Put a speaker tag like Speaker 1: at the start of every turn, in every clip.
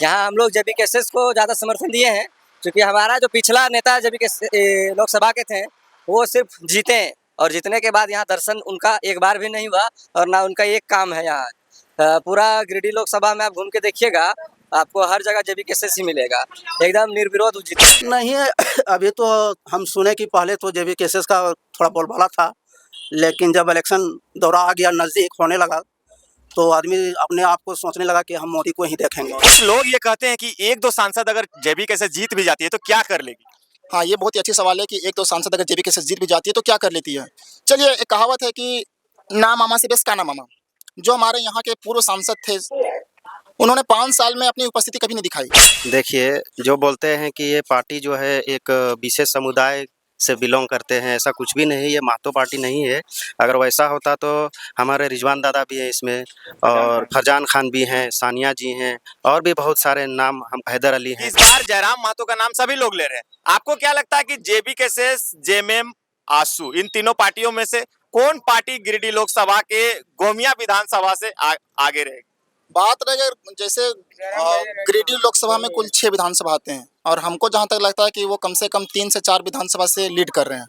Speaker 1: यहाँ हम लोग जेबी केसेस को ज़्यादा समर्थन दिए हैं, क्योंकि हमारा जो पिछला नेता जेबी के लोकसभा के थे, वो सिर्फ जीते हैं और जीतने के बाद यहाँ दर्शन उनका एक बार भी नहीं हुआ और ना उनका एक काम है यहाँ। पूरा गिरिडीह लोकसभा में आप घूम के देखिएगा, आपको हर जगह जेबी केसेस ही मिलेगा, एकदम निर्विरोध वो जीते
Speaker 2: नहीं है। अभी तो हम सुने कि पहले तो जेबी केसेस का थोड़ा बोलबाला था, लेकिन जब इलेक्शन दौरा आ गया, नज़दीक होने लगा, तो आदमी अपने आप को सोचने लगा कि हम मोदी को ही देखेंगे।
Speaker 3: कुछ लोग ये कहते हैं कि एक दो सांसद अगर जेबी कैसे जीत भी जाती है तो क्या कर लेगी।
Speaker 4: हाँ, ये बहुत ही अच्छी सवाल है कि एक दो सांसद अगर जेबी केसेस जीत भी जाती है तो क्या कर लेती है। चलिए, एक कहावत है कि ना मामा से बेस्ट काना मामा। जो हमारे यहाँ के पूर्व सांसद थे, उन्होंने 5 साल में अपनी उपस्थिति कभी नहीं दिखाई।
Speaker 5: देखिए, जो बोलते हैं कि ये पार्टी जो है एक विशेष समुदाय से बिलोंग करते हैं, ऐसा कुछ भी नहीं, ये महतो पार्टी नहीं है। अगर वैसा होता तो हमारे रिजवान दादा भी हैं इसमें और फरजान खान भी हैं, सानिया जी हैं और भी बहुत सारे नाम, हम हैदर अली हैं।
Speaker 3: इस बार जयराम महतो का नाम सभी लोग ले रहे हैं। आपको क्या लगता है कि जेबी केसेस, जेएमएम, आसू, इन तीनों पार्टियों में से कौन पार्टी गिरिडीह लोकसभा के गोमिया विधानसभा से आगे रहेगी?
Speaker 4: बात रहे जैसे गिरिडीह लोकसभा में कुल 6 विधानसभा आते हैं और हमको जहाँ तक लगता है कि वो कम से कम 3 से 4 विधानसभा से लीड कर रहे हैं।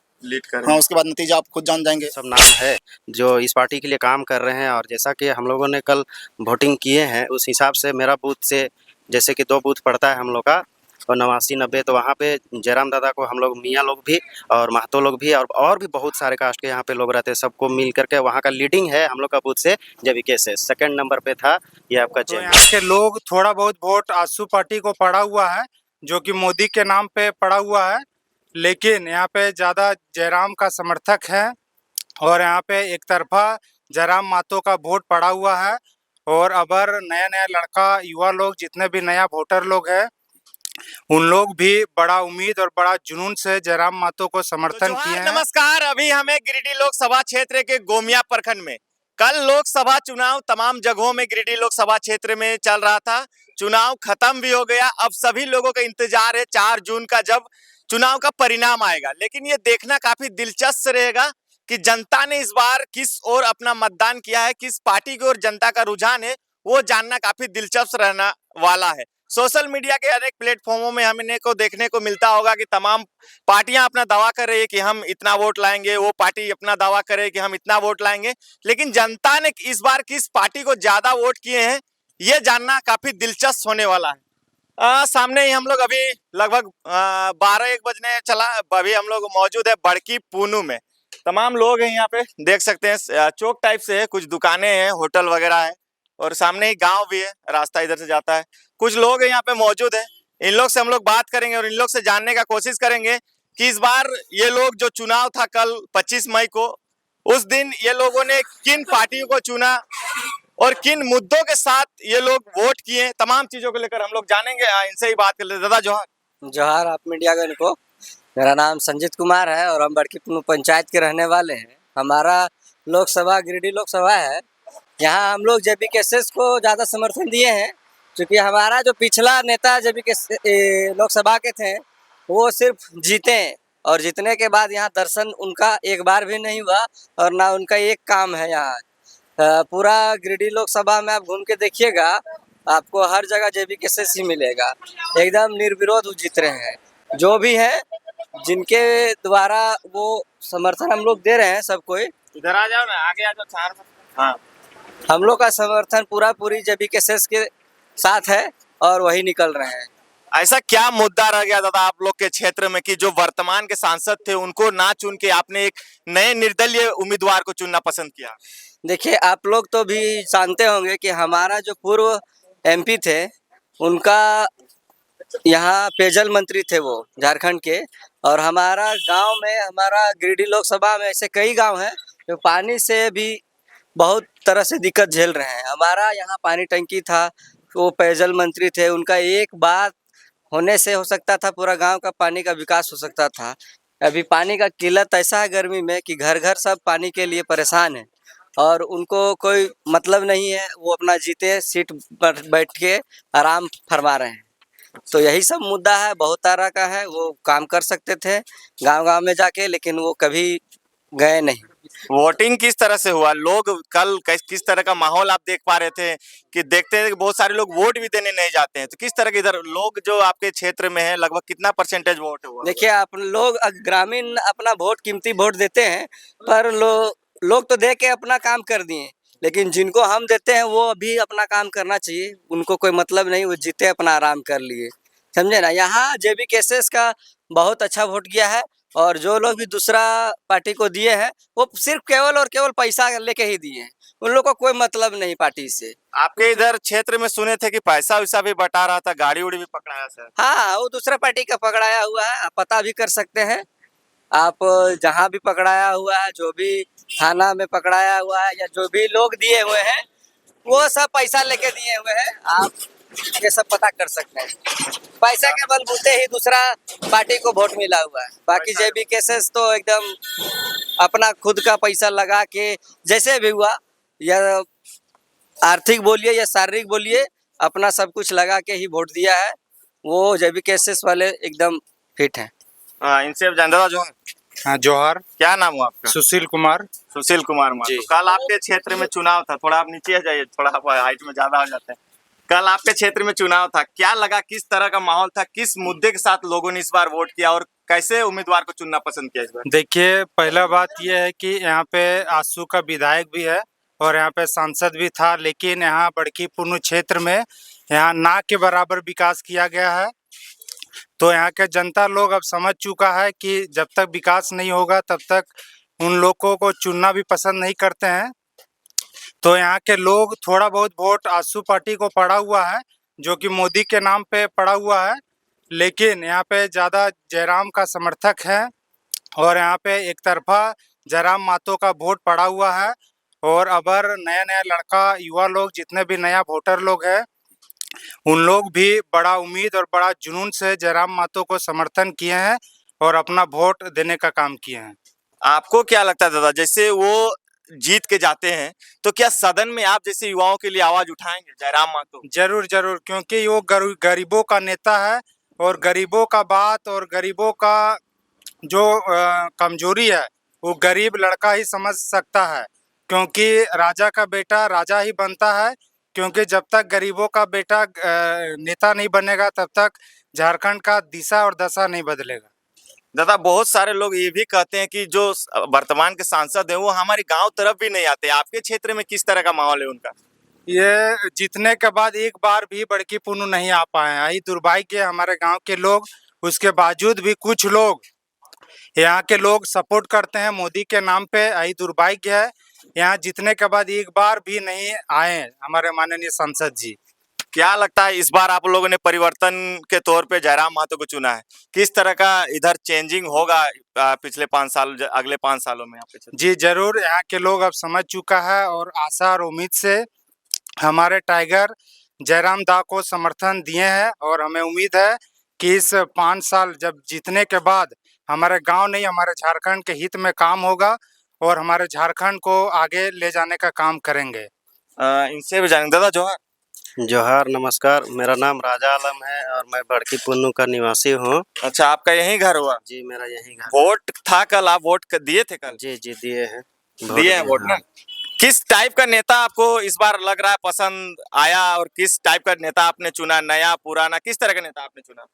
Speaker 4: हाँ, उसके बाद नतीजा आप खुद जान जाएंगे।
Speaker 5: सब नाम है जो इस पार्टी के लिए काम कर रहे हैं और जैसा कि हम लोगों ने कल वोटिंग किए हैं, उस हिसाब से मेरा बूथ से जैसे कि 2 बूथ पड़ता है हम लोग का और 89-90, तो वहाँ पे जयराम दादा को हम लोग मियाँ लोग भी और महतो लोग भी और भी बहुत सारे कास्ट के यहाँ पे लोग रहते हैं, सबको मिल करके वहाँ का लीडिंग है हम लोग का बूथ से जेबी केसेस। सेकंड नंबर पे था ये आपका
Speaker 6: तो यहाँ के लोग थोड़ा बहुत वोट आसू पार्टी को पड़ा हुआ है, जो कि मोदी के नाम पे पड़ा हुआ है, लेकिन यहाँ पे ज़्यादा जयराम का समर्थक है और यहाँ पे एक तरफा जयराम महतो का वोट पड़ा हुआ है। और अगर नया नया लड़का, युवा लोग, जितने भी नया वोटर लोग हैं, उन लोग भी बड़ा उम्मीद और बड़ा जुनून से जयराम महतो को समर्थन किए हैं।
Speaker 3: नमस्कार, अभी हमें गिरिडीह लोकसभा क्षेत्र के गोमिया प्रखंड में कल लोकसभा चुनाव तमाम जगहों में गिरिडीह लोकसभा क्षेत्र में चल रहा था। चुनाव खत्म भी हो गया, अब सभी लोगों का इंतजार है 4 जून का, जब चुनाव का परिणाम आएगा। लेकिन ये देखना काफी दिलचस्प रहेगा कि जनता ने इस बार किस ओर अपना मतदान किया है, किस पार्टी की ओर जनता का रुझान है, वो जानना काफी दिलचस्प रहना वाला है। सोशल मीडिया के अनेक प्लेटफॉर्मों में हमने को देखने को मिलता होगा कि तमाम पार्टियां अपना दावा कर रही है कि हम इतना वोट लाएंगे, वो पार्टी अपना दावा कर रही है कि हम इतना वोट लाएंगे, लेकिन जनता ने इस बार किस पार्टी को ज्यादा वोट किए हैं, ये जानना काफी दिलचस्प होने वाला है। सामने ही हम लोग अभी लगभग 12-1 बजने चला, अभी हम लोग मौजूद है बड़की पूनू में। तमाम लोग हैं यहाँ पे, देख सकते हैं चौक टाइप से है, कुछ दुकानें हैं, होटल वगैरह है और सामने ही गांव भी है, रास्ता इधर से जाता है। कुछ लोग यहाँ पे मौजूद हैं, इन लोग से हम लोग बात करेंगे और इन लोग से जानने का कोशिश करेंगे कि इस बार ये लोग, जो चुनाव था कल 25 मई को, उस दिन ये लोगों ने किन पार्टियों को चुना और किन मुद्दों के साथ ये लोग वोट किए, तमाम चीजों को लेकर हम लोग जानेंगे। इनसे ही बात कर लेते। दादा जोहार।
Speaker 1: जोहार आप मीडिया गण को। मेरा नाम संजीत कुमार है और हम बड़की पूनू पंचायत के रहने वाले हैं। हमारा लोकसभा गिरिडीह लोकसभा है। यहाँ हम लोग जेबी केसेस को ज़्यादा समर्थन दिए हैं, क्योंकि हमारा जो पिछला नेता जेबी के लोकसभा के थे, वो सिर्फ जीते हैं और जीतने के बाद यहाँ दर्शन उनका एक बार भी नहीं हुआ और ना उनका एक काम है यहाँ। पूरा गिरिडीह लोकसभा में आप घूम के देखिएगा, आपको हर जगह जेबी केसेस ही मिलेगा, एकदम निर्विरोध वो जीत रहे हैं। जो भी है, जिनके द्वारा वो समर्थन हम लोग दे रहे हैं सबको।
Speaker 3: इधर आ जाओ ना, आगे आ जाओ। हाँ,
Speaker 1: हम लोग का समर्थन पूरी जेबी केसेस के साथ है और वही निकल रहे हैं।
Speaker 3: ऐसा क्या मुद्दा रह गया दादा आप लोग के क्षेत्र में कि जो वर्तमान के सांसद थे उनको ना चुन के आपने एक नए निर्दलीय उम्मीदवार को चुनना पसंद किया?
Speaker 1: देखिए, आप लोग तो भी जानते होंगे कि हमारा जो पूर्व एमपी थे, उनका यहाँ पेयजल मंत्री थे वो झारखंड के, और हमारा गांव में, हमारा गिरिडीह लोकसभा में ऐसे कई गांव हैं जो पानी से भी बहुत तरह से दिक्कत झेल रहे हैं। हमारा यहाँ पानी टंकी था, वो पेयजल मंत्री थे, उनका एक बात होने से हो सकता था पूरा गांव का पानी का विकास हो सकता था। अभी पानी का किल्लत ऐसा है गर्मी में कि घर घर सब पानी के लिए परेशान है और उनको कोई मतलब नहीं है, वो अपना जीते सीट पर बैठ के आराम फरमा रहे हैं। तो यही सब मुद्दा है, बहुत तरह का है। वो काम कर सकते थे गांव-गांव में जाके, लेकिन वो कभी गए नहीं।
Speaker 3: वोटिंग किस तरह से हुआ? लोग कल किस तरह का माहौल आप देख पा रहे थे कि देखते हैं कि बहुत सारे लोग वोट भी देने नहीं जाते हैं, तो किस तरह के इधर लोग जो आपके क्षेत्र में है लगभग कितना परसेंटेज वोट हुआ?
Speaker 1: देखिए आप लोग ग्रामीण अपना वोट कीमती वोट देते हैं, पर लोग तो दे के अपना काम कर दिए, लेकिन जिनको हम देते हैं वो अभी अपना काम करना चाहिए। उनको कोई मतलब नहीं, वो जीते अपना आराम कर लिए, समझे ना। यहाँ जेबी केसेस का बहुत अच्छा वोट गया है, और जो लोग भी दूसरा पार्टी को दिए हैं वो सिर्फ केवल और केवल पैसा लेके ही दिए हैं। उन लोग को कोई मतलब नहीं पार्टी से।
Speaker 3: आपके इधर क्षेत्र में सुने थे कि पैसा वैसा भी बटा रहा था, गाड़ी उड़ी भी पकड़ाया सर?
Speaker 1: हाँ, वो दूसरा पार्टी का पकड़ाया हुआ है, आप पता भी कर सकते हैं। आप जहाँ भी पकड़ाया हुआ है, जो भी थाना में पकड़ाया हुआ है या जो भी लोग दिए हुए हैं, वो सब पैसा लेके दिए हुए हैं। आप ये सब पता कर सकते हैं। पैसा के बलबूते ही दूसरा पार्टी को वोट मिला हुआ है। बाकी जेबी केसेस तो एकदम अपना खुद का पैसा लगा के जैसे भी हुआ, या आर्थिक बोलिए या शारीरिक बोलिए, अपना सब कुछ लगा के ही वोट दिया है। वो जेबी केसेस वाले एकदम फिट हैं।
Speaker 3: इनसे अब जानदा जो है,
Speaker 6: हाँ, जोहार।
Speaker 3: क्या नाम हुआ आपका?
Speaker 6: सुशील कुमार।
Speaker 3: सुशील कुमार मान।
Speaker 6: जी।
Speaker 3: तो कल आपके क्षेत्र में चुनाव था, थोड़ा आप नीचे आ जाइए, थोड़ा आप हाइट में ज्यादा हो जाते हैं। कल आपके क्षेत्र में चुनाव था, क्या लगा, किस तरह का माहौल था, किस मुद्दे के साथ लोगों ने इस बार वोट किया और कैसे उम्मीदवार को चुनना पसंद किया इस बार?
Speaker 6: देखिए, पहला बात यह है कि यहाँ पे आसू का विधायक भी है और यहाँ पे सांसद भी था, लेकिन यहाँ बड़की पुन्नु क्षेत्र में यहाँ ना के बराबर विकास किया गया है। तो यहाँ के जनता लोग अब समझ चुका है कि जब तक विकास नहीं होगा तब तक उन लोगों को चुनना भी पसंद नहीं करते हैं। तो यहाँ के लोग थोड़ा बहुत वोट आसू पार्टी को पड़ा हुआ है, जो कि मोदी के नाम पे पड़ा हुआ है, लेकिन यहाँ पे ज़्यादा जयराम का समर्थक है और यहाँ पे एक तरफा जयराम मातो का वोट पड़ा हुआ है। और अगर नया नया लड़का युवा लोग जितने भी नया वोटर लोग हैं, उन लोग भी बड़ा उम्मीद और बड़ा जुनून से जयराम मातो को समर्थन किए हैं और अपना वोट देने का काम किए हैं।
Speaker 3: आपको क्या लगता है दादा, जैसे वो जीत के जाते हैं तो क्या सदन में आप जैसे युवाओं के लिए आवाज उठाएंगे जयराम मातो?
Speaker 6: जरूर जरूर, क्योंकि वो गरीबों का नेता है और गरीबों का बात और गरीबों का जो कमजोरी है वो गरीब लड़का ही समझ सकता है, क्योंकि राजा का बेटा राजा ही बनता है। क्योंकि जब तक गरीबों का बेटा नेता नहीं बनेगा तब तक झारखंड का दिशा और दशा नहीं बदलेगा।
Speaker 3: दादा, बहुत सारे लोग ये भी कहते हैं कि जो वर्तमान के सांसद हैं वो हमारे गांव तरफ भी नहीं आते। आपके क्षेत्र में किस तरह का माहौल है उनका?
Speaker 6: ये जीतने के बाद एक बार भी बड़की पुन्नु नहीं आ पाए हैं। यही दुर्भाग्य है हमारे गांव के लोग। उसके बावजूद भी कुछ लोग यहाँ के लोग सपोर्ट करते हैं मोदी के नाम पे। यही दुर्भाग्य है, यहाँ जीतने के बाद एक बार भी नहीं आए हमारे माननीय सांसद जी।
Speaker 3: क्या लगता है इस बार आप लोगों ने परिवर्तन के तौर पे जयराम महतो को चुना है, किस तरह का इधर चेंजिंग होगा पिछले 5 साल, अगले 5 सालों में आपके क्षेत्र?
Speaker 6: जी जरूर, यहाँ के लोग अब समझ चुका है और आशा और उम्मीद से हमारे टाइगर जयराम दा को समर्थन दिए हैं। और हमें उम्मीद है कि इस 5 साल जब जीतने के बाद हमारे गांव नहीं हमारे झारखंड के हित में काम होगा और हमारे झारखंड को आगे ले जाने का काम करेंगे।
Speaker 3: इनसे भी जानेंगे। दादा जोहार।
Speaker 5: जोहार, नमस्कार। मेरा नाम राजा आलम है और मैं बड़की पुन्नु का निवासी हूँ।
Speaker 3: अच्छा, आपका यही घर हुआ?
Speaker 5: जी, मेरा यही घर।
Speaker 3: वोट था कल, आप वोट दिए थे कल?
Speaker 5: जी जी, दिए हैं।
Speaker 3: दिए हैं वोट ना। किस टाइप का नेता आपको इस बार लग रहा है पसंद आया, और किस टाइप का नेता आपने चुना, नया पुराना, किस तरह का नेता आपने चुना?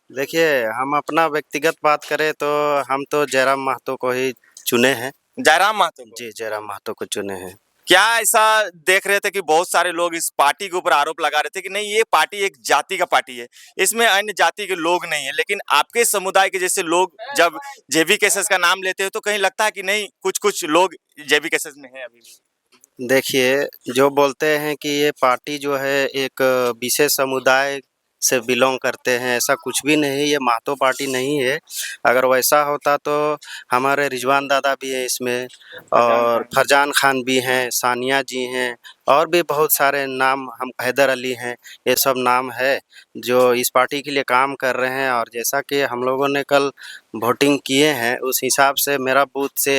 Speaker 5: देखिए, हम अपना व्यक्तिगत बात करें तो हम तो जयराम महतो को ही चुने हैं।
Speaker 3: जयराम महतो को?
Speaker 5: जी, जयराम महतो को चुने हैं।
Speaker 3: क्या ऐसा देख रहे थे कि बहुत सारे लोग इस पार्टी के ऊपर आरोप लगा रहे थे कि नहीं ये पार्टी एक जाति का पार्टी है, इसमें अन्य जाति के लोग नहीं है, लेकिन आपके समुदाय के जैसे लोग जब जेबी केसेस का नाम लेते हैं तो कहीं लगता है कि नहीं कुछ लोग जेबी केसेस में है अभी भी?
Speaker 5: देखिए, जो बोलते हैं कि ये पार्टी जो है एक विशेष समुदाय से बिलोंग करते हैं, ऐसा कुछ भी नहीं। ये महतो पार्टी नहीं है। अगर वैसा होता तो हमारे रिजवान दादा भी हैं इसमें, और फरजान खान भी हैं, सानिया जी हैं, और भी बहुत सारे नाम, हम हैदर अली हैं, ये सब नाम है जो इस पार्टी के लिए काम कर रहे हैं। और जैसा कि हम लोगों ने कल वोटिंग किए हैं उस हिसाब से मेरा बूथ से,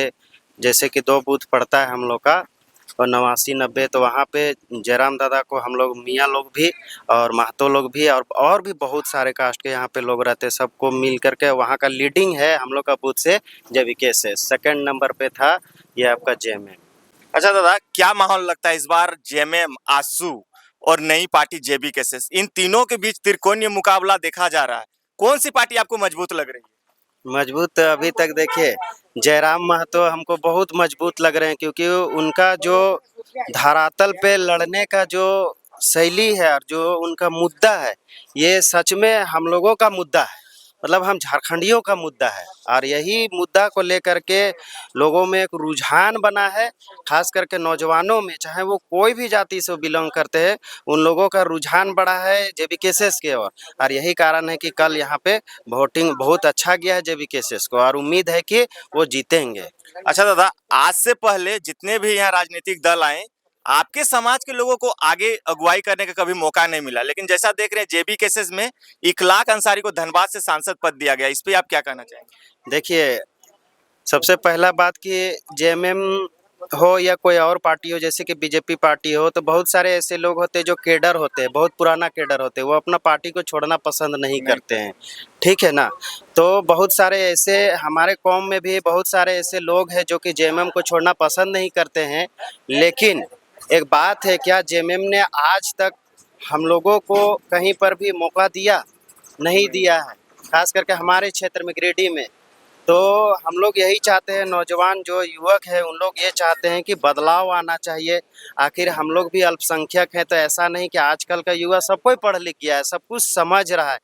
Speaker 5: जैसे कि 2 बूथ पड़ता है हम लोग का, और 89 90, तो वहाँ पे जयराम दादा को हम लोग मियाँ लोग भी और महतो लोग भी और भी बहुत सारे कास्ट के यहाँ पे लोग रहते हैं, सबको मिल करके वहाँ का लीडिंग है हम लोग का बूथ से जेबीके से। सेकंड नंबर पे था ये आपका जेएमएम।
Speaker 3: अच्छा दादा, क्या माहौल लगता है इस बार जेएमएम, आसू और नई पार्टी जेबीकेएस, इन तीनों के बीच त्रिकोणीय मुकाबला देखा जा रहा है, कौन सी पार्टी आपको मजबूत लग रही है?
Speaker 5: मजबूत तो अभी तक देखिए जयराम महतो हमको बहुत मजबूत लग रहे हैं, क्योंकि उनका जो धरातल पे लड़ने का जो शैली है और जो उनका मुद्दा है, ये सच में हम लोगों का मुद्दा है, मतलब हम झारखंडियों का मुद्दा है। और यही मुद्दा को लेकर के लोगों में एक रुझान बना है, खास करके नौजवानों में, चाहे वो कोई भी जाति से बिलोंग करते हैं, उन लोगों का रुझान बढ़ा है जेबीकेएस के ओर। और यही कारण है कि कल यहाँ पे वोटिंग बहुत अच्छा गया है जेबीकेएस को, और उम्मीद है कि वो जीतेंगे।
Speaker 3: अच्छा दादा, आज से पहले जितने भी यहाँ राजनीतिक दल आए, आपके समाज के लोगों को आगे अगुवाई करने का कभी मौका नहीं मिला, लेकिन जैसा देख रहे हैं जेबीकेएस में इखलाक अंसारी को धनबाद से सांसद पद दिया गया, इस पे आप क्या कहना चाहेंगे?
Speaker 5: देखिए, सबसे पहला बात कि जेएमएम हो या कोई और पार्टी हो, जैसे कि बीजेपी पार्टी हो, तो बहुत सारे ऐसे लोग होते हैं जो केडर होते हैं, बहुत पुराना केडर होते हैं, वो अपना पार्टी को छोड़ना पसंद नहीं करते हैं, ठीक है ना। तो बहुत सारे ऐसे हमारे कौम में भी बहुत सारे ऐसे लोग हैं जो कि जेएमएम को छोड़ना पसंद नहीं करते हैं। लेकिन एक बात है, क्या जेएमएम ने आज तक हम लोगों को कहीं पर भी मौका दिया? नहीं दिया है, खास करके हमारे क्षेत्र में गिरिडीह में। तो हम लोग यही चाहते हैं, नौजवान जो युवक है उन लोग ये चाहते हैं कि बदलाव आना चाहिए। आखिर हम लोग भी अल्पसंख्यक हैं, तो ऐसा नहीं कि आजकल का युवा सब कोई पढ़ लिख गया है, सब कुछ समझ रहा है।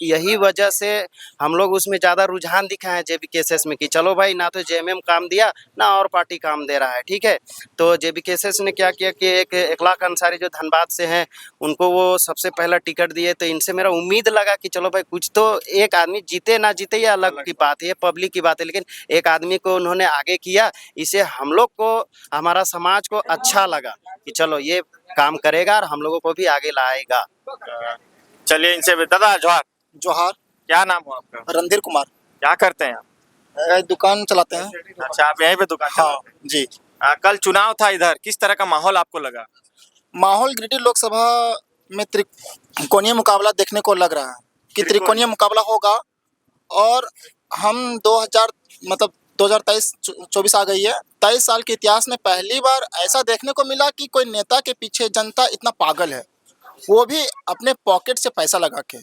Speaker 5: यही वजह से हम लोग उसमें ज़्यादा रुझान दिखाए हैं जेबीकेएस में, कि चलो भाई, ना तो जेएमएम काम दिया ना और पार्टी काम दे रहा है, ठीक है। तो जेबीकेएस ने क्या किया कि एक इखलाक अंसारी जो धनबाद से हैं, उनको वो सबसे पहला टिकट दिए। तो इनसे मेरा उम्मीद लगा कि चलो भाई, कुछ तो एक आदमी जीते ना जीते ये अलग की बात है, ये पब्लिक की बात है, लेकिन एक आदमी को उन्होंने आगे किया। इसे हम लोग को, हमारा समाज को अच्छा लगा कि चलो ये काम करेगा और हम लोगों को भी आगे लाएगा।
Speaker 3: चलिए इनसे दादा, जोहार।
Speaker 4: जोहार।
Speaker 3: क्या नाम हो आपका?
Speaker 4: रणधीर कुमार।
Speaker 3: क्या करते हैं आप?
Speaker 4: दुकान चलाते हैं।
Speaker 3: अच्छा, आप यहीं पे दुकान
Speaker 4: हाँ
Speaker 3: चलाते हैं?
Speaker 4: जी।
Speaker 3: कल चुनाव था इधर, किस तरह का माहौल आपको लगा?
Speaker 4: माहौल गिरिडीह लोकसभा में त्रिकोणीय मुकाबला देखने को लग रहा है कि त्रिकोणीय मुकाबला होगा। और हम 2023-24 आ गई है, 23 साल के इतिहास में पहली बार ऐसा देखने को मिला कि कोई नेता के पीछे जनता इतना पागल है, वो भी अपने पॉकेट से पैसा लगा के।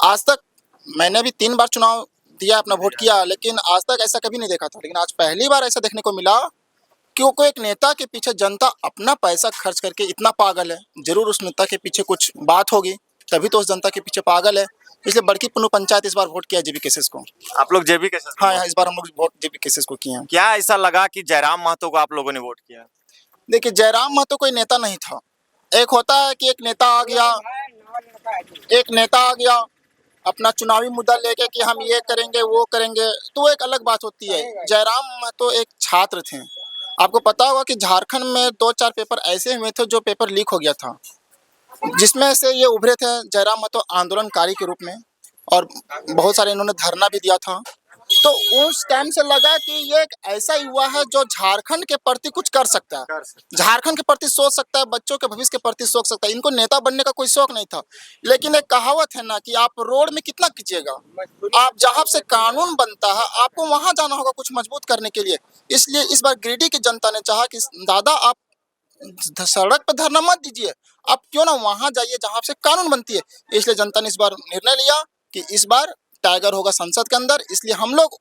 Speaker 4: आज तक मैंने भी 3 बार चुनाव दिया, अपना वोट किया, लेकिन आज तक ऐसा कभी नहीं देखा था। लेकिन आज पहली बार ऐसा देखने को मिला कि कोई एक नेता के पीछे जनता अपना पैसा खर्च करके इतना पागल है। जरूर उस नेता के पीछे कुछ बात होगी, तभी तो उस जनता के पीछे पागल है। इसलिए बड़की पुन्नू पंचायत इस बार वोट किया जेबीकेएस को।
Speaker 3: आप लोग जेबीकेएस?
Speaker 4: हाँ, इस बार हम लोग वोट जेबीकेएस को किए हैं।
Speaker 3: क्या ऐसा लगा कि जयराम महतो को आप लोगों ने वोट किया?
Speaker 4: देखिए, जयराम महतो कोई नेता नहीं था। एक होता है कि एक नेता आ गया अपना चुनावी मुद्दा लेके कि हम ये करेंगे वो करेंगे, तो एक अलग बात होती है। जयराम महतो एक छात्र थे। आपको पता होगा कि झारखंड में 2-4 पेपर ऐसे हुए थे जो पेपर लीक हो गया था, जिसमें से ये उभरे थे जयराम महतो आंदोलनकारी के रूप में, और बहुत सारे इन्होंने धरना भी दिया था। तो उस टाइम से लगा कि ये एक ऐसा युवा है जो झारखंड के प्रति कुछ कर सकता है, झारखंड के प्रति सोच सकता है, बच्चों के भविष्य के प्रति सोच सकता है। इनको नेता बनने का कोई शौक नहीं था। लेकिन एक कहावत है ना कि आप रोड में कितना कीजिएगा, आप जहाँ से कानून बनता है आपको वहां जाना होगा कुछ मजबूत करने के लिए। इसलिए इस बार गिरिडीह की जनता ने चाहा कि दादा, आप सड़क पर धरना मत दीजिए, आप क्यों ना वहां जाइए जहां से कानून बनती है। इसलिए जनता ने इस बार निर्णय लिया कि इस बार टाइगर होगा संसद के अंदर। इसलिए हम लोग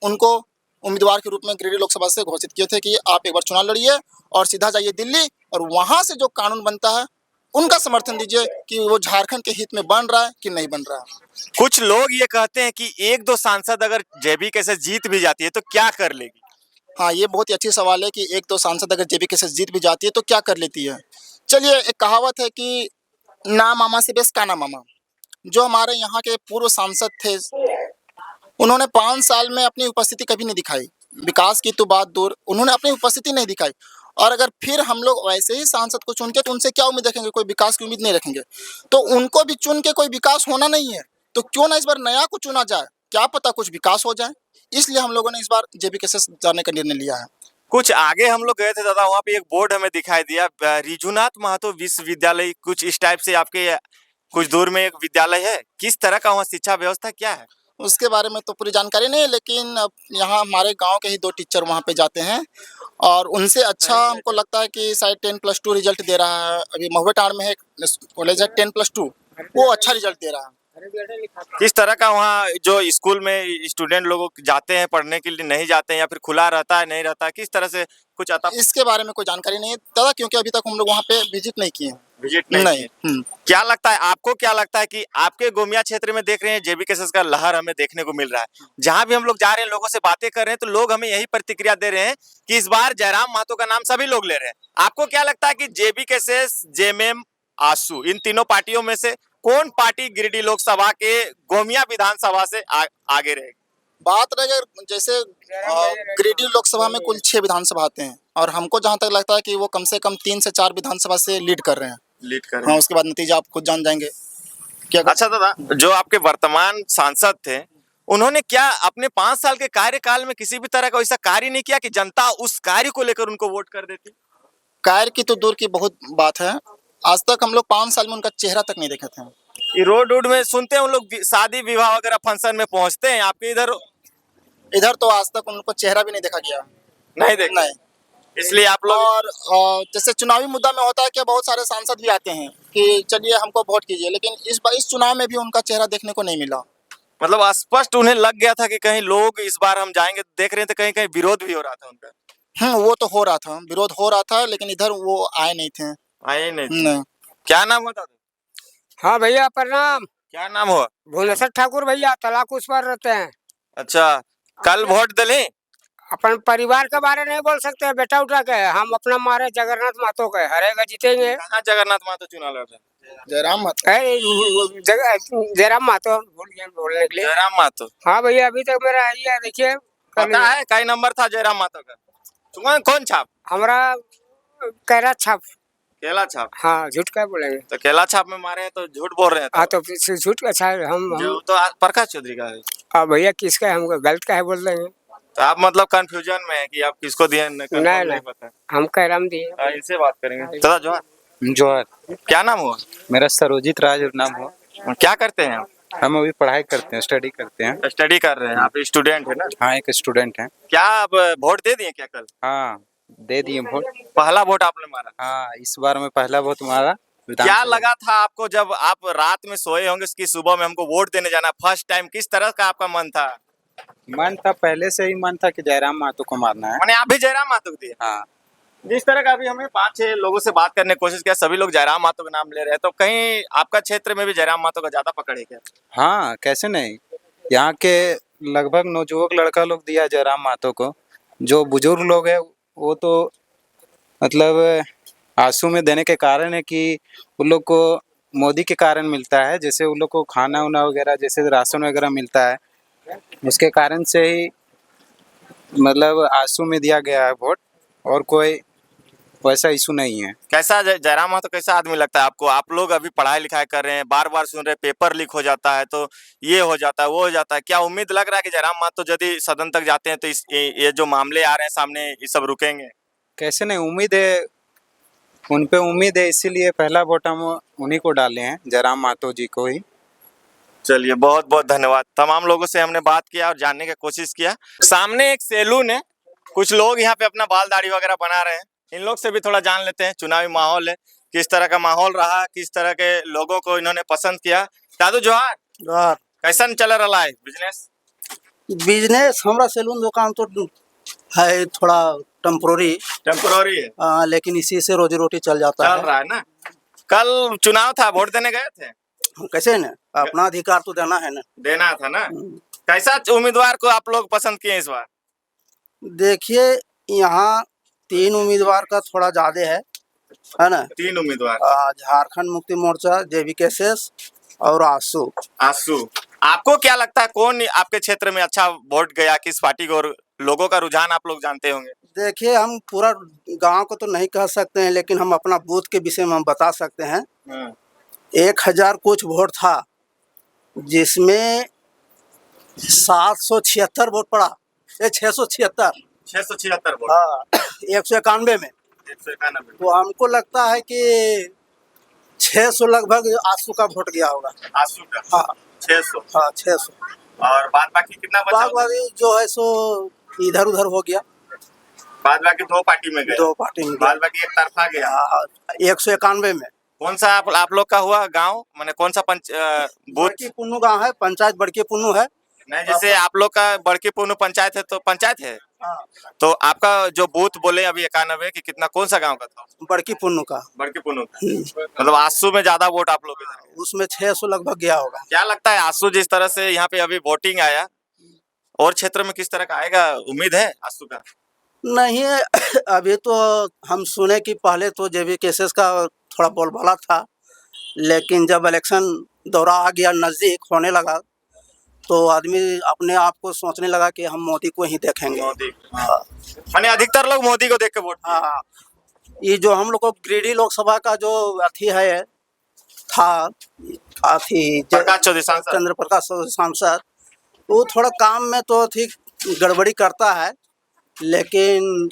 Speaker 4: उनको उम्मीदवार के रूप में गिरिडीह लोकसभा से घोषित किए थे कि आप एक बार चुनाव लड़िए और सीधा जाइए दिल्ली, और वहां से जो कानून बनता है उनका समर्थन दीजिए कि वो झारखंड के हित में बन रहा है कि नहीं बन रहा है।
Speaker 3: कुछ लोग ये कहते हैं कि 1-2 सांसद अगर जेबीकेएस जीत भी जाती है तो क्या कर लेगी?
Speaker 4: हाँ, ये बहुत ही अच्छी सवाल है कि 1-2 सांसद अगर जेबीकेएस जीत भी जाती है तो क्या कर लेती है। चलिए, एक कहावत है कि ना मामा से बेस काना मामा। जो हमारे यहाँ के पूर्व सांसद थे, उन्होंने 5 साल में अपनी उपस्थिति कभी नहीं दिखाई। विकास की तो बात दूर, उन्होंने अपनी उपस्थिति नहीं दिखाई। और अगर फिर हम लोग वैसे ही सांसद को चुन के, तो उनसे क्या उम्मीद रखेंगे? कोई विकास की उम्मीद नहीं रखेंगे। तो उनको भी चुन के कोई विकास होना नहीं है, तो क्यों ना इस बार नया को चुना जाए, क्या पता कुछ विकास हो जाए। इसलिए हम लोगों ने इस बार जेबीकेएस जाने का निर्णय लिया है।
Speaker 3: कुछ आगे हम लोग गए थे दादा, वहाँ पे एक बोर्ड हमें दिखाई दिया, रिजुनाथ महतो विश्वविद्यालय, कुछ इस टाइप से। आपके कुछ दूर में एक विद्यालय है, किस तरह का वहाँ शिक्षा व्यवस्था क्या है?
Speaker 4: उसके बारे में तो पूरी जानकारी नहीं है, लेकिन अब यहाँ हमारे गांव के ही 2 टीचर वहाँ पे जाते हैं और उनसे अच्छा हमको लगता है कि शायद 10+2 रिजल्ट दे रहा है। अभी महुआ टांड में एक कॉलेज है 10+2, वो अच्छा रिजल्ट दे रहा है।
Speaker 3: किस तरह का वहाँ जो स्कूल में स्टूडेंट लोग जाते हैं पढ़ने के लिए, नहीं जाते हैं या फिर खुला रहता है नहीं रहता है, किस तरह से कुछ आता
Speaker 4: इसके बारे में कोई जानकारी नहीं है दादा, क्योंकि अभी तक हम लोग वहाँ पे विजिट नहीं किए हैं।
Speaker 3: विजिट नहीं
Speaker 4: नहीं।
Speaker 3: किए? क्या लगता है आपको, क्या लगता है कि आपके गोमिया क्षेत्र में देख रहे हैं जेबीकेएसएस का लहर हमें देखने को मिल रहा है, जहां भी हम लोग जा रहे हैं लोगों से बातें कर रहे हैं तो लोग हमें यही प्रतिक्रिया दे रहे हैं कि इस बार जयराम महतो का नाम सभी लोग ले रहे हैं। आपको क्या लगता है कि जेबीकेएसएस, जेएमएम, आसू, इन तीनों पार्टियों में से कौन पार्टी गिरिडीह लोकसभा के गोमिया विधानसभा से आगे रहेगी?
Speaker 4: बात रहे जैसे गिरिडीह लोकसभा में कुल 6 विधानसभा आते हैं और हमको जहाँ तक लगता है कि वो कम से कम 3 से 4 विधानसभा से लीड कर रहे हैं।
Speaker 3: लीड कर रहे
Speaker 4: हाँ,
Speaker 3: हैं।
Speaker 4: उसके बाद नतीजा आप खुद जान जाएंगे। क्या
Speaker 3: अच्छा दादा, जो आपके वर्तमान सांसद थे उन्होंने क्या अपने 5 साल के कार्यकाल में किसी भी तरह का ऐसा कार्य नहीं किया कि जनता उस कार्य को लेकर उनको वोट कर देती?
Speaker 4: कार्य की तो दूर की बहुत बात है, आज तक हम लोग 5 साल में उनका चेहरा तक नहीं देखे थे।
Speaker 3: ये रोड वोड में सुनते हैं उन लोग शादी विवाह वगैरह फंक्शन में पहुंचते हैं, आपके इधर
Speaker 4: तो आज तक उनको चेहरा भी नहीं देखा गया।
Speaker 3: नहीं देखते?
Speaker 4: नहीं।
Speaker 3: इसलिए आप लोग
Speaker 4: और जैसे चुनावी मुद्दा में होता है कि बहुत सारे सांसद भी आते हैं कि चलिए हमको वोट कीजिए, लेकिन इस चुनाव में भी उनका चेहरा देखने को नहीं मिला।
Speaker 3: मतलब स्पष्ट उन्हें लग गया था कि कहीं लोग इस बार हम जाएंगे, देख रहे थे कहीं कहीं विरोध भी हो रहा था उनका।
Speaker 4: वो तो हो रहा था, विरोध हो रहा था, लेकिन इधर वो आए नहीं थे।
Speaker 3: आए नहीं थे।
Speaker 4: नहीं।
Speaker 3: क्या नाम हुआ दादा?
Speaker 7: हाँ भैया प्रणाम।
Speaker 3: क्या नाम हुआ?
Speaker 7: भुवनेश्वर ठाकुर भैया, तलाक उस पर रहते हैं।
Speaker 3: अच्छा, कल वोट दले?
Speaker 7: अपन परिवार के बारे नहीं बोल सकते बेटा उठा के, हम अपना मारे जगन्नाथ महतो के हरेगा जीतेंगे।
Speaker 3: कहाँ जगन्नाथ महतो चुनाव लड़ रहे हैं?
Speaker 4: जयराम महतो।
Speaker 7: जयराम महतो भूल गया बोलने के लिए।
Speaker 3: जयराम महतो।
Speaker 7: हाँ भैया, अभी तक मेरा यही है, देखिए
Speaker 3: पता है कई नंबर था जयराम महतो का? तुम्हारा कौन छाप?
Speaker 7: हमारा कैरा छाप।
Speaker 3: केला छाप?
Speaker 7: हाँ, झूठ क्या बोलेंगे?
Speaker 3: तो केला छाप में मारे हैं तो झूठ बोल रहे हैं
Speaker 7: हाँ तो फिर झूठ अच्छा है। हम
Speaker 3: जो तो प्रकाश चौधरी का है।
Speaker 7: हाँ भैया, किसका है हमको गलत का है बोल देंगे।
Speaker 3: तो आप मतलब कंफ्यूजन में है कि आप किसको दिए?
Speaker 7: नहीं
Speaker 3: पता।
Speaker 7: हम कैराम दिए।
Speaker 3: इनसे बात करेंगे। दादा जोहार।
Speaker 8: जोहार।
Speaker 3: क्या नाम हुआ?
Speaker 8: मेरा सरोजित राज नाम हुआ।
Speaker 3: क्या करते हैं आप?
Speaker 8: हम अभी पढ़ाई करते हैं, स्टडी करते हैं।
Speaker 3: स्टडी कर रहे हैं आप? स्टूडेंट है ना?
Speaker 8: हाँ, एक स्टूडेंट है।
Speaker 3: क्या आप वोट दे दिए क्या कल?
Speaker 8: हाँ, दे दिए वोट।
Speaker 3: पहला वोट आपने मारा?
Speaker 8: हाँ, इस बार में पहला वोट मारा।
Speaker 3: क्या लगा था आपको जब आप रात में सोए होंगे कि सुबह में हमको वोट देने जाना, फर्स्ट टाइम, किस तरह का आपका मन था?
Speaker 8: मन था, पहले से ही मन था कि जयराम महतो को मारना है।
Speaker 3: मैंने आप भी जयराम महतो को दिए?
Speaker 8: हाँ।
Speaker 3: जिस तरह का अभी हमें 5-6 लोगों से बात करने की कोशिश किया, सभी लोग जयराम महतो का नाम ले रहे हैं, तो कहीं आपका क्षेत्र में भी जयराम महतो का ज्यादा पकड़ है क्या?
Speaker 8: हाँ, कैसे नहीं, यहाँ के लगभग नवयुवक लड़का लोग दिया जयराम महतो को। जो बुजुर्ग लोग है वो तो मतलब आंसू में देने के कारण है कि उन लोग को मोदी के कारण मिलता है, जैसे उन लोग को खाना उना वगैरह, जैसे राशन वगैरह मिलता है, उसके कारण से ही मतलब आंसू में दिया गया है वोट, और कोई वैसा इशू नहीं है।
Speaker 3: कैसा जयराम महतो कैसा आदमी लगता है आपको? आप लोग अभी पढ़ाई लिखाई कर रहे हैं, बार बार सुन रहे हैं पेपर लीक हो जाता है, तो ये हो जाता है वो हो जाता है, क्या उम्मीद लग रहा है कि जयराम महतो यदि सदन तक जाते हैं तो ये जो मामले आ रहे हैं सामने, ये सब रुकेंगे?
Speaker 8: कैसे नहीं, उम्मीद है, उन पे उम्मीद है, इसीलिए पहला वोट हम उन्हीं को डाले हैं, जयराम महतो जी को ही।
Speaker 3: चलिए, बहुत बहुत धन्यवाद। तमाम लोगों से हमने बात किया और जानने की कोशिश किया। सामने एक सैलून है, कुछ लोग यहाँ पे अपना बाल दाढ़ी वगैरह बना रहे हैं, इन लोग से भी थोड़ा जान लेते हैं। चुनावी माहौल है, किस तरह का माहौल रहा, किस तरह के लोगों को इन्होंने पसंद किया। दादू जोहार।
Speaker 2: जोहार।
Speaker 3: कैसा चल रहा है बिजनेस?
Speaker 2: बिजनेस हमारा सैलून दुकान तो है थोड़ा टेम्पोररी
Speaker 3: है,
Speaker 2: लेकिन इसी से रोजी रोटी चल जाता है।
Speaker 3: चल रहा है ना। कल चुनाव था, वोट देने गए थे?
Speaker 2: कैसे ना, अपना अधिकार तो देना है ना।
Speaker 3: देना था ना। कैसा उम्मीदवार को आप लोग पसंद किए इस बार?
Speaker 2: देखिए, यहाँ 3 उम्मीदवार का थोड़ा ज्यादा है ना।
Speaker 3: 3 उम्मीदवार,
Speaker 2: झारखंड मुक्ति मोर्चा, जेबीकेएसएस और आसू।
Speaker 3: आपको क्या लगता है कौन आपके क्षेत्र में अच्छा वोट गया, किस पार्टी को? और लोगों का रुझान आप लोग जानते होंगे।
Speaker 2: देखिए, हम पूरा गांव को तो नहीं कह सकते हैं, लेकिन हम अपना बूथ के विषय में हम बता सकते हैं। 1000 कुछ वोट था, जिसमें 776 वोट पड़ा। 676
Speaker 3: वोट।
Speaker 2: हाँ, 191 में।
Speaker 3: 191।
Speaker 2: तो हमको लगता है कि 600 लगभग आसू का वोट गया होगा।
Speaker 3: आसू का?
Speaker 2: हाँ
Speaker 3: 600।
Speaker 2: हाँ 600।
Speaker 3: और बाद बाकी कितना बचा?
Speaker 2: बागवानी जो है सो इधर उधर हो गया,
Speaker 3: बाद बाकी दो पार्टी में गए,
Speaker 2: दो पार्टी में
Speaker 3: बाद बाकी एक तरफा गया।
Speaker 2: 191 में।
Speaker 3: कौन सा आप लोग का हुआ गांव, माने कौन सा बूथ?
Speaker 2: बड़की पुन्नू गाँव है, पंचायत बड़की पुन्नू है।
Speaker 3: नहीं, जैसे आप लोग का बड़की पुन्नू पंचायत है तो पंचायत है,
Speaker 2: हाँ,
Speaker 3: तो आपका जो बूथ बोले अभी 91 कि कितना, कौन सा गांव का था?
Speaker 2: बड़की पुन्नू का।
Speaker 3: बड़की पुन्नू का। मतलब आसू में ज्यादा वोट आप लोग के इधर है।
Speaker 2: उसमें 600 लगभग गया होगा।
Speaker 3: क्या लगता है आसू जिस तरह से यहाँ पे अभी वोटिंग आया, और क्षेत्र में किस तरह का आएगा, उम्मीद है आसू का?
Speaker 2: नहीं अभी तो हम सुने कि पहले तो जेबी केसेस का थोड़ा बोलबाला था, लेकिन जब इलेक्शन दौरा आ गया, नज़दीक होने लगा, तो आदमी अपने आप को सोचने लगा कि हम मोदी को ही देखेंगे।
Speaker 3: मोदी,
Speaker 2: हाँ,
Speaker 3: माने अधिकतर लोग मोदी को देख के वोट।
Speaker 2: हाँ। ये जो हम लोग को गिरिडीह लोकसभा का जो अथी है था, अथी
Speaker 3: प्रकाश चौधरी सांसद।
Speaker 2: चंद्र प्रकाश चौधरी सांसद, वो थोड़ा काम में तो ठीक गड़बड़ी करता है, लेकिन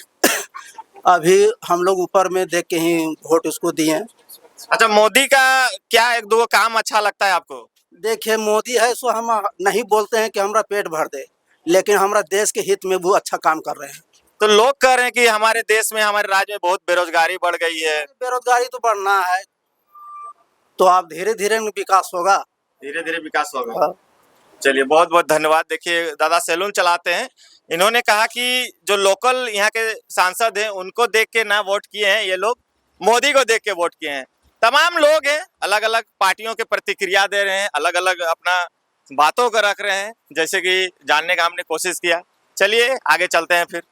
Speaker 2: अभी हम लोग ऊपर में देख के ही वोट उसको दिए।
Speaker 3: अच्छा, मोदी का क्या एक दो काम अच्छा लगता है आपको?
Speaker 2: देखिए, मोदी है सो हम नहीं बोलते हैं कि हमारा पेट भर दे, लेकिन हमारा देश के हित में वो अच्छा काम कर रहे हैं।
Speaker 3: तो लोग कह रहे हैं कि हमारे देश में, हमारे राज्य में बहुत बेरोजगारी बढ़ गई है।
Speaker 2: बेरोजगारी तो बढ़ना है, तो आप धीरे धीरे विकास होगा।
Speaker 3: धीरे धीरे विकास होगा।
Speaker 2: हाँ।
Speaker 3: चलिए, बहुत बहुत धन्यवाद। देखिए, दादा सैलून चलाते हैं, इन्होंने कहा कि जो लोकल यहाँ के सांसद हैं उनको देख के ना वोट किए हैं ये लोग, मोदी को देख के वोट किए हैं। तमाम लोग हैं, अलग अलग पार्टियों के प्रतिक्रिया दे रहे हैं, अलग अलग अपना बातों को रख रहे हैं, जैसे कि जानने का हमने कोशिश किया। चलिए आगे चलते हैं फिर।